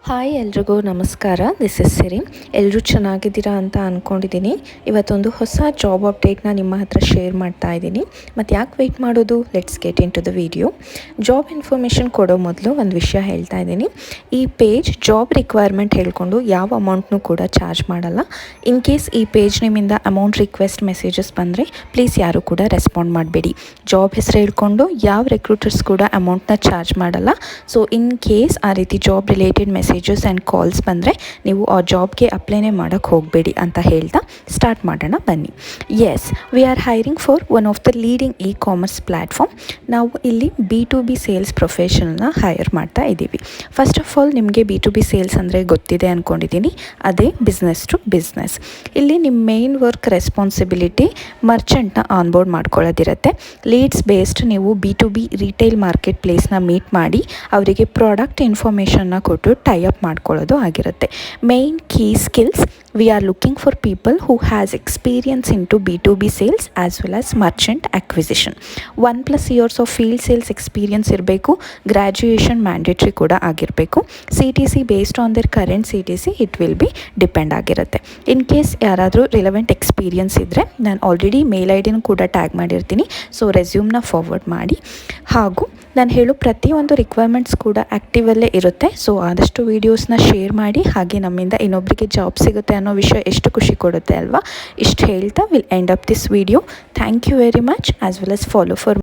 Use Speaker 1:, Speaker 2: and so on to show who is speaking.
Speaker 1: Hi ಎಲ್ರಿಗೂ ನಮಸ್ಕಾರ. This is ಸಿರಿ. ಎಲ್ಲರೂ ಚೆನ್ನಾಗಿದ್ದೀರಾ ಅಂತ ಅಂದ್ಕೊಂಡಿದ್ದೀನಿ. ಇವತ್ತೊಂದು ಹೊಸ ಜಾಬ್ ಅಪ್ಡೇಟ್ನ ನಿಮ್ಮ ಹತ್ರ ಶೇರ್ ಮಾಡ್ತಾ ಇದ್ದೀನಿ. ಮತ್ತು ಯಾಕೆ ವೆಯ್ಟ್ ಮಾಡೋದು, let's get into the video. Job information ಕೊಡೋ ಮೊದಲು ಒಂದು ವಿಷಯ ಹೇಳ್ತಾ ಇದ್ದೀನಿ. ಈ ಪೇಜ್ ಜಾಬ್ ರಿಕ್ವೈರ್ಮೆಂಟ್ ಹೇಳ್ಕೊಂಡು ಯಾವ ಅಮೌಂಟ್ನೂ ಕೂಡ ಚಾರ್ಜ್ ಮಾಡಲ್ಲ. ಇನ್ ಕೇಸ್ ಈ ಪೇಜ್ ನಿಮ್ಮಿಂದ ಅಮೌಂಟ್ ರಿಕ್ವೆಸ್ಟ್ ಮೆಸೇಜಸ್ ಬಂದರೆ ಪ್ಲೀಸ್ ಯಾರೂ ಕೂಡ ರೆಸ್ಪಾಂಡ್ ಮಾಡಬೇಡಿ. ಜಾಬ್ ಹೆಸರು ಹೇಳ್ಕೊಂಡು ಯಾವ ರೆಕ್ರೂಟರ್ಸ್ ಕೂಡ ಅಮೌಂಟ್ನ ಚಾರ್ಜ್ ಮಾಡಲ್ಲ. ಸೊ ಇನ್ ಕೇಸ್ ಆ ರೀತಿ job related messages and calls ಬಂದರೆ ನೀವು ಆ ಜಾಬ್ಗೆ ಅಪ್ಲೈನೇ ಮಾಡೋಕ್ಕೆ ಹೋಗಬೇಡಿ ಅಂತ ಹೇಳ್ತಾ ಸ್ಟಾರ್ಟ್ ಮಾಡೋಣ ಬನ್ನಿ. Yes, we are hiring for one of the leading e commerce platform. ನಾವು ಇಲ್ಲಿ B2B ಸೇಲ್ಸ್ ಪ್ರೊಫೆಷನಲ್ನ ಹೈರ್ ಮಾಡ್ತಾ ಇದ್ದೀವಿ. ಫಸ್ಟ್ ಆಫ್ ಆಲ್ ನಿಮಗೆ B2B ಸೇಲ್ಸ್ ಅಂದರೆ ಗೊತ್ತಿದೆ ಅಂದ್ಕೊಂಡಿದ್ದೀನಿ. ಅದೇ ಬಿಸ್ನೆಸ್ ಟು ಬಿಸ್ನೆಸ್. ಇಲ್ಲಿ ನಿಮ್ಮ ಮೇನ್ ವರ್ಕ್ ರೆಸ್ಪಾನ್ಸಿಬಿಲಿಟಿ ಮರ್ಚೆಂಟ್ನ ಆನ್ಬೋರ್ಡ್ ಮಾಡ್ಕೊಳ್ಳೋದಿರುತ್ತೆ. ಲೀಡ್ಸ್ ಬೇಸ್ಡ್ ನೀವು B2B ರಿಟೇಲ್ ಮಾರ್ಕೆಟ್ ಪ್ಲೇಸ್ನ ಮೀಟ್ ಮಾಡಿ ಅವರಿಗೆ ಪ್ರಾಡಕ್ಟ್ ಇನ್ಫಾರ್ಮೇಷನ್ನ ಕೊಟ್ಟು ಟೈ ಅಪ್ ಮಾಡ್ಕೊಳ್ಳೋದು ಆಗಿರುತ್ತೆ. Main key skills, we are looking for people who has experience into B2B sales as well as merchant acquisition. 1+ years of field sales experience ಇರಬೇಕು. Graduation mandatory ಕೂಡ ಆಗಿರಬೇಕು. CTC based on their current CTC it will be depend ಆಗಿರುತ್ತೆ. In case ಯಾರಾದರೂ relevant experience ಇದ್ದರೆ ನಾನು already mail ID ಕೂಡ tag ಮಾಡಿರ್ತೀನಿ. So ರೆಸ್ಯೂಮ್ನ ಫಾರ್ವರ್ಡ್ ಮಾಡಿ. ಹಾಗೂ ನಾನು ಹೇಳೋ ಪ್ರತಿಯೊಂದು ರಿಕ್ವೈರ್ಮೆಂಟ್ಸ್ ಕೂಡ ಆ್ಯಕ್ಟಿವಲ್ಲೇ ಇರುತ್ತೆ. ಸೊ ಆದಷ್ಟು ವೀಡಿಯೋಸ್ನ ಶೇರ್ ಮಾಡಿ. ಹಾಗೆ ನಮ್ಮಿಂದ ಇನ್ನೊಬ್ಬರಿಗೆ ಜಾಬ್ ಸಿಗುತ್ತೆ ಅನ್ನೋ ವಿಷಯ ಎಷ್ಟು ಖುಷಿ ಕೊಡುತ್ತೆ ಅಲ್ವಾ. ಇಷ್ಟು ಹೇಳ್ತಾ will end up this video. Thank you very much as well as follow for